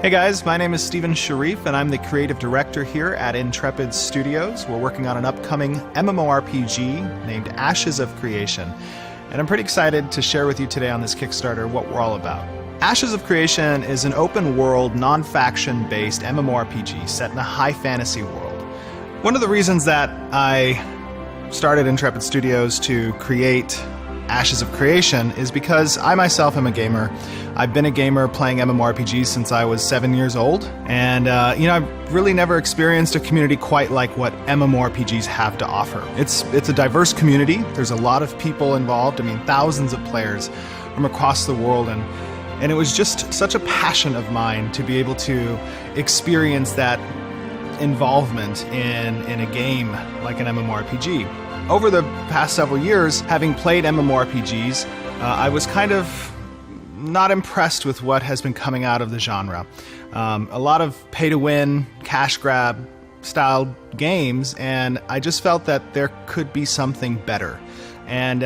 Hey guys, my name is Steven Sharif and I'm the creative director here at Intrepid Studios. We're working on an upcoming MMORPG named Ashes of Creation. And I'm pretty excited to share with you today on this Kickstarter what we're all about. Ashes of Creation is an open world, non-faction based MMORPG set in a high fantasy world. One of the reasons that I started Intrepid Studios to create Ashes of Creation is because I myself am a gamer. I've been a gamer playing MMORPGs since I was 7 years old, and I've really never experienced a community quite like what MMORPGs have to offer. It's a diverse community. There's a lot of people involved. I mean, thousands of players from across the world, and it was just such a passion of mine to be able to experience that involvement in a game like an MMORPG. Over the past several years, having played MMORPGs, I was kind of not impressed with what has been coming out of the genre. A lot of pay-to-win, cash grab style games, and I just felt that there could be something better. And,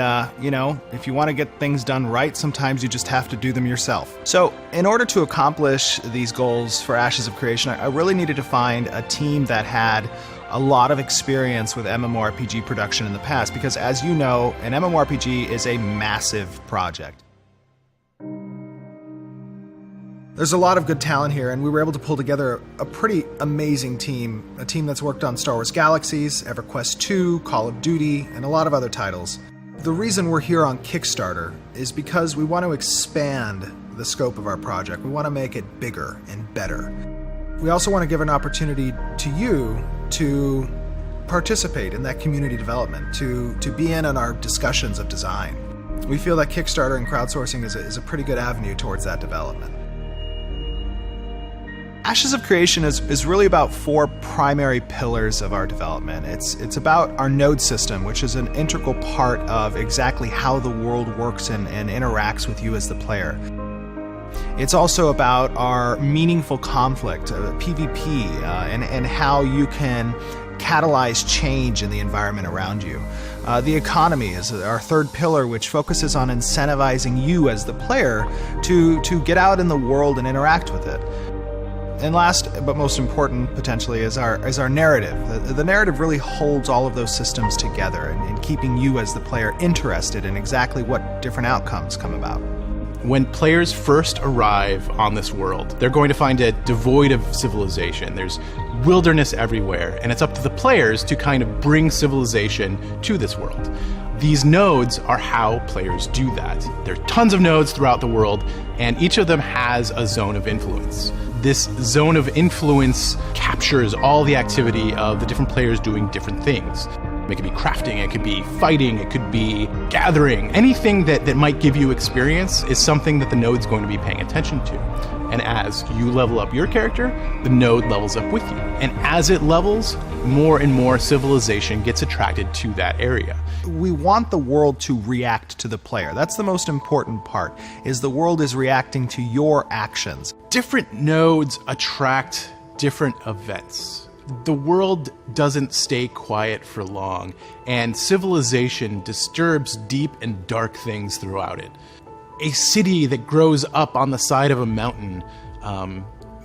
if you want to get things done right, sometimes you just have to do them yourself. So, in order to accomplish these goals for Ashes of Creation, I really needed to find a team that had a lot of experience with MMORPG production in the past, because as you know, an MMORPG is a massive project. There's a lot of good talent here, and we were able to pull together a pretty amazing team. A team that's worked on Star Wars Galaxies, EverQuest 2, Call of Duty, and a lot of other titles. The reason we're here on Kickstarter is because we want to expand the scope of our project. We want to make it bigger and better. We also want to give an opportunity to you to participate in that community development, to be in on our discussions of design. We feel that Kickstarter and crowdsourcing is a pretty good avenue towards that development. Ashes of Creation is really about four primary pillars of our development. It's about our node system, which is an integral part of exactly how the world works and interacts with you as the player. It's also about our meaningful conflict, PvP, and how you can catalyze change in the environment around you. The economy is our third pillar, which focuses on incentivizing you as the player to get out in the world and interact with it. And last, but most important, potentially, is our narrative. The narrative really holds all of those systems together in keeping you as the player interested in exactly what different outcomes come about. When players first arrive on this world, they're going to find it devoid of civilization. There's wilderness everywhere, and it's up to the players to kind of bring civilization to this world. These nodes are how players do that. There are tons of nodes throughout the world, and each of them has a zone of influence. This zone of influence captures all the activity of the different players doing different things. It could be crafting, it could be fighting, it could be gathering. Anything that might give you experience is something that the node's going to be paying attention to. And as you level up your character, the node levels up with you. And as it levels, more and more civilization gets attracted to that area. We want the world to react to the player. That's the most important part, is the world is reacting to your actions. Different nodes attract different events. The world doesn't stay quiet for long, and civilization disturbs deep and dark things throughout it. A city that grows up on the side of a mountain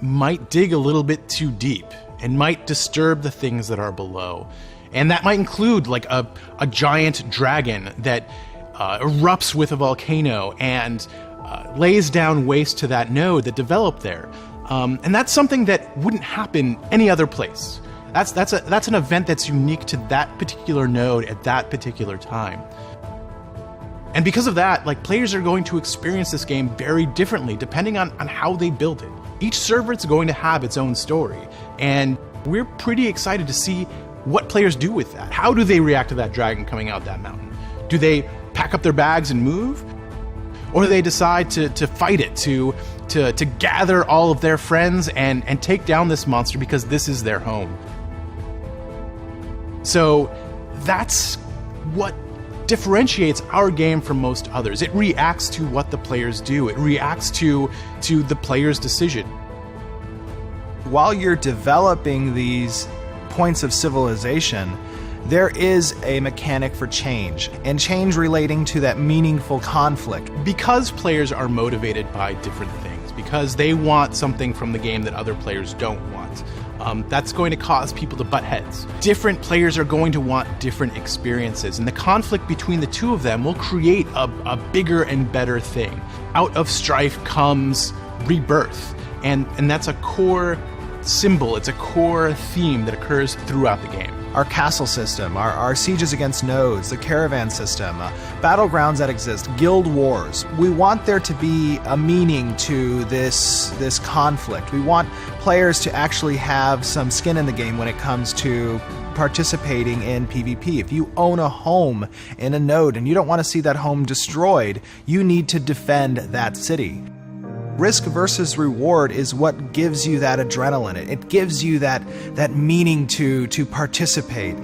might dig a little bit too deep and might disturb the things that are below. And that might include like a giant dragon that erupts with a volcano and lays down waste to that node that developed there. And that's something that wouldn't happen any other place. That's an event that's unique to that particular node at that particular time. And because of that, players are going to experience this game very differently depending on how they build it. Each server is going to have its own story, and we're pretty excited to see what players do with that. How do they react to that dragon coming out that mountain? Do they pack up their bags and move? Or do they decide to fight it, to gather all of their friends and take down this monster because this is their home? So that's what differentiates our game from most others. It reacts to what the players do. It reacts to the player's decision. While you're developing these points of civilization, there is a mechanic for change, and change relating to that meaningful conflict. Because players are motivated by different things, because they want something from the game that other players don't want. That's going to cause people to butt heads. Different players are going to want different experiences, and the conflict between the two of them will create a bigger and better thing. Out of strife comes rebirth, and that's a core symbol, it's a core theme that occurs throughout the game. Our castle system, our sieges against nodes, the caravan system, battlegrounds that exist, guild wars. We want there to be a meaning to this conflict. We want players to actually have some skin in the game when it comes to participating in PvP. If you own a home in a node and you don't want to see that home destroyed, you need to defend that city. Risk versus reward is what gives you that adrenaline. It gives you that meaning to participate.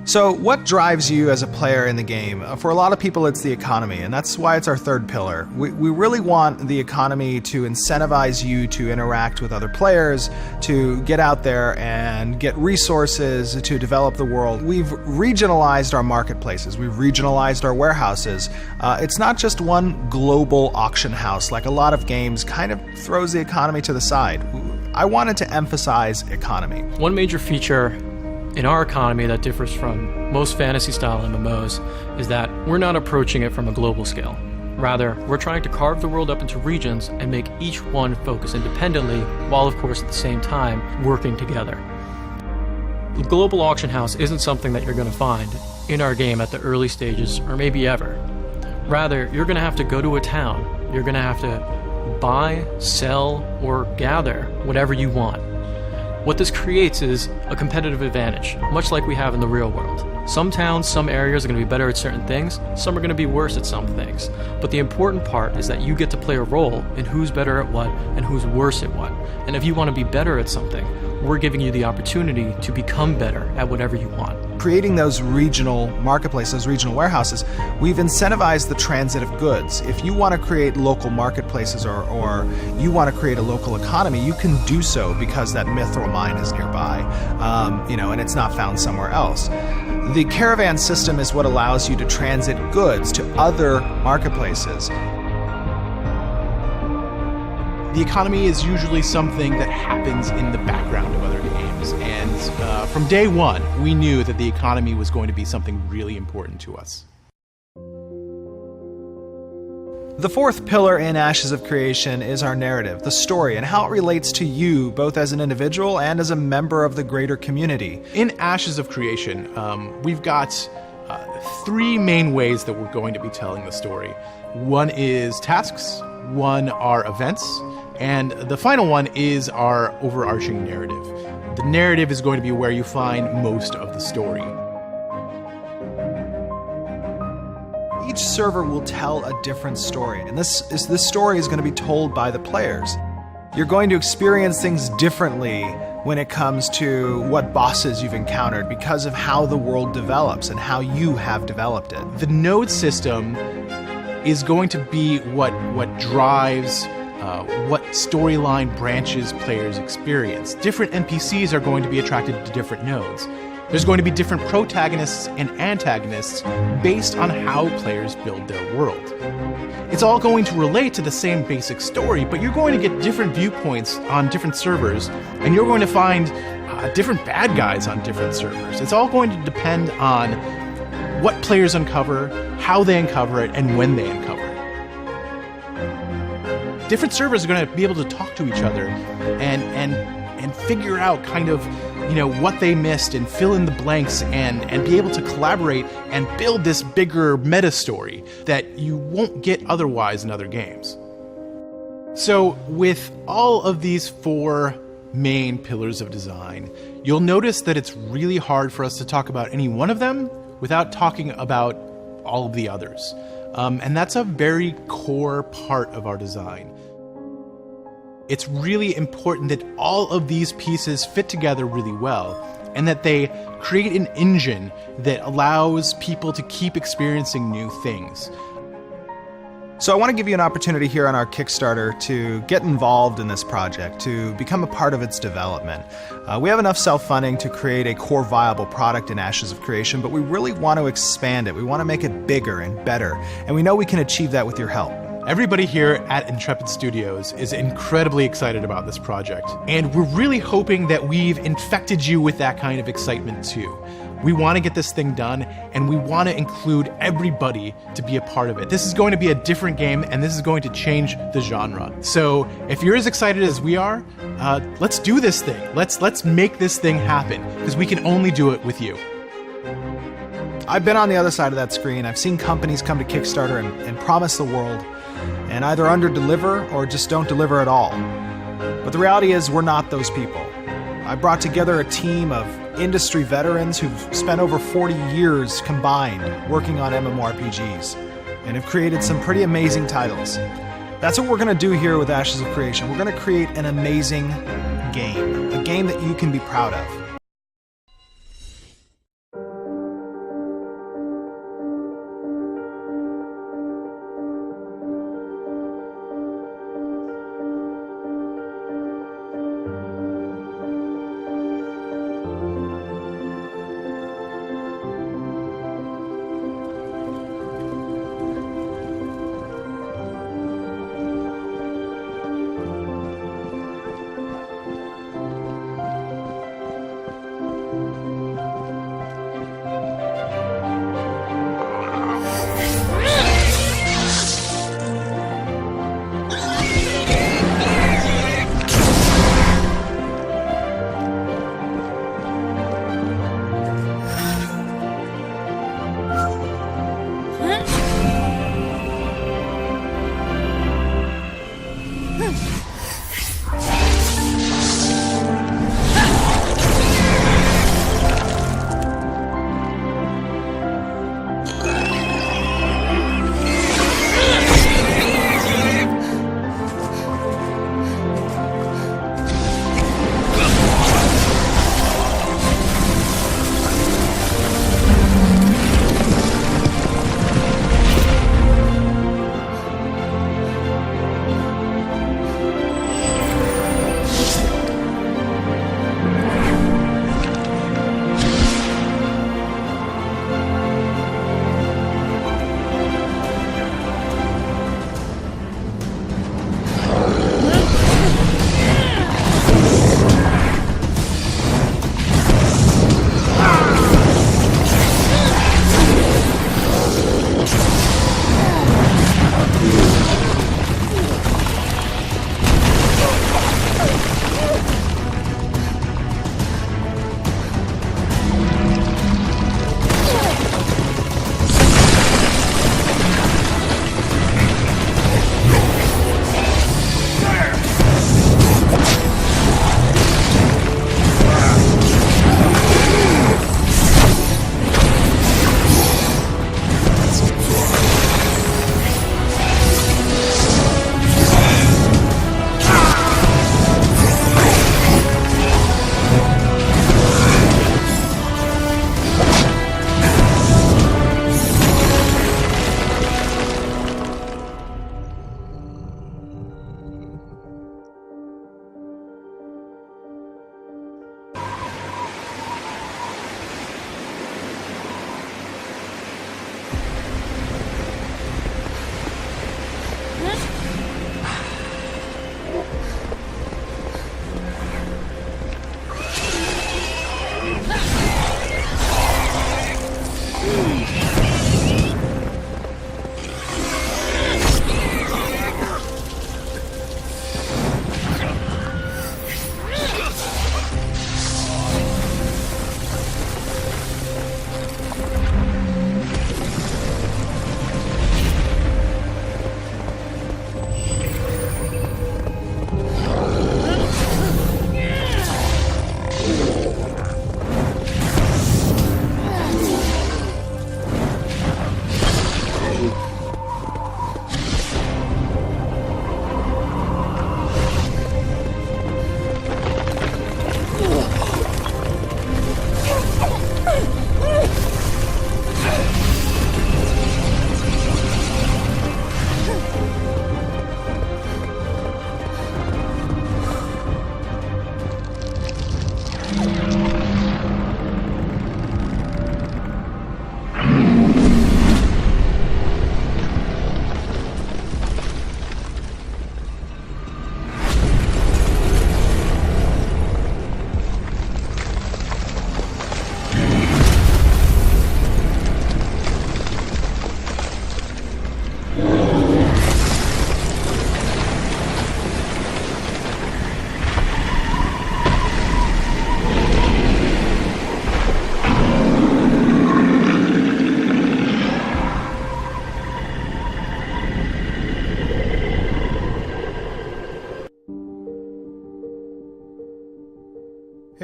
So what drives you as a player in the game? For a lot of people, it's the economy, and that's why it's our third pillar. We really want the economy to incentivize you to interact with other players, to get out there and get resources to develop the world. We've regionalized our marketplaces. We've regionalized our warehouses. It's not just one global auction house like a lot of games kind of throws the economy to the side. I wanted to emphasize economy. One major feature in our economy that differs from most fantasy-style MMOs is that we're not approaching it from a global scale. Rather, we're trying to carve the world up into regions and make each one focus independently, while of course at the same time working together. The global auction house isn't something that you're going to find in our game at the early stages, or maybe ever. Rather, you're going to have to go to a town, you're going to have to buy, sell, or gather whatever you want. What this creates is a competitive advantage, much like we have in the real world. Some towns, some areas are going to be better at certain things, some are going to be worse at some things. But the important part is that you get to play a role in who's better at what and who's worse at what. And if you want to be better at something, we're giving you the opportunity to become better at whatever you want. Creating those regional marketplaces, those regional warehouses, we've incentivized the transit of goods. If you want to create local marketplaces or you want to create a local economy, you can do so because that mithril mine is nearby, and it's not found somewhere else. The caravan system is what allows you to transit goods to other marketplaces. The economy is usually something that happens in the background of other games, and from day one, we knew that the economy was going to be something really important to us. The fourth pillar in Ashes of Creation is our narrative, the story, and how it relates to you, both as an individual and as a member of the greater community. In Ashes of Creation, we've got three main ways that we're going to be telling the story. One is tasks, one are events, and the final one is our overarching narrative. The narrative is going to be where you find most of the story. Each server will tell a different story, and this story is going to be told by the players. You're going to experience things differently when it comes to what bosses you've encountered because of how the world develops and how you have developed it. The node system is going to be what drives what storyline branches players experience. Different NPCs are going to be attracted to different nodes. There's going to be different protagonists and antagonists based on how players build their world. It's all going to relate to the same basic story, but you're going to get different viewpoints on different servers, and you're going to find different bad guys on different servers. It's all going to depend on what players uncover, how they uncover it, and when they uncover it. Different servers are going to be able to talk to each other and figure out kind of, what they missed and fill in the blanks and be able to collaborate and build this bigger meta story that you won't get otherwise in other games. So with all of these four main pillars of design, you'll notice that it's really hard for us to talk about any one of them without talking about all of the others. And that's a very core part of our design. It's really important that all of these pieces fit together really well, and that they create an engine that allows people to keep experiencing new things. So I want to give you an opportunity here on our Kickstarter to get involved in this project, to become a part of its development. We have enough self-funding to create a core viable product in Ashes of Creation, but we really want to expand it. We want to make it bigger and better, and we know we can achieve that with your help. Everybody here at Intrepid Studios is incredibly excited about this project, and we're really hoping that we've infected you with that kind of excitement too. We want to get this thing done, and we want to include everybody to be a part of it. This is going to be a different game, and this is going to change the genre. So if you're as excited as we are, let's do this thing. Let's make this thing happen, because we can only do it with you. I've been on the other side of that screen. I've seen companies come to Kickstarter and promise the world, and either under-deliver or just don't deliver at all. But the reality is, we're not those people. I brought together a team of industry veterans who've spent over 40 years combined working on MMORPGs and have created some pretty amazing titles. That's what we're going to do here with Ashes of Creation. We're going to create an amazing game, a game that you can be proud of.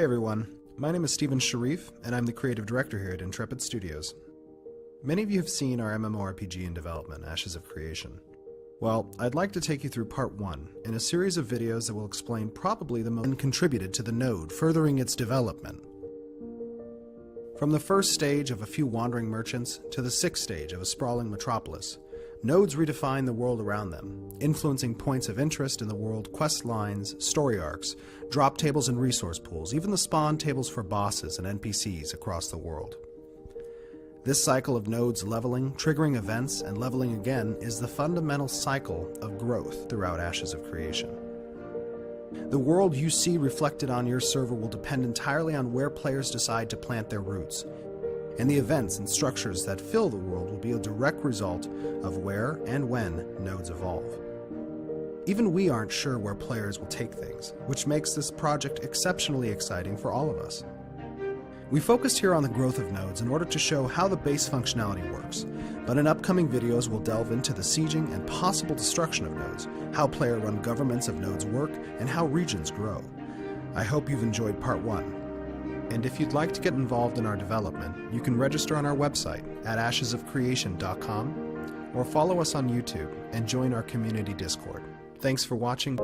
Hey everyone, my name is Stephen Sharif, and I'm the creative director here at Intrepid Studios. Many of you have seen our MMORPG in development, Ashes of Creation. Well, I'd like to take you through part 1 in a series of videos that will explain probably the most contributed to the node, furthering its development. From the first stage of a few wandering merchants to the sixth stage of a sprawling metropolis, nodes redefine the world around them, influencing points of interest in the world, quest lines, story arcs, drop tables and resource pools, even the spawn tables for bosses and NPCs across the world. This cycle of nodes leveling, triggering events, and leveling again is the fundamental cycle of growth throughout Ashes of Creation. The world you see reflected on your server will depend entirely on where players decide to plant their roots, and the events and structures that fill the world will be a direct result of where and when nodes evolve. Even we aren't sure where players will take things, which makes this project exceptionally exciting for all of us. We focused here on the growth of nodes in order to show how the base functionality works, but in upcoming videos we'll delve into the sieging and possible destruction of nodes, how player-run governments of nodes work, and how regions grow. I hope you've enjoyed part 1. And if you'd like to get involved in our development, you can register on our website at ashesofcreation.com or follow us on YouTube and join our community Discord. Thanks for watching.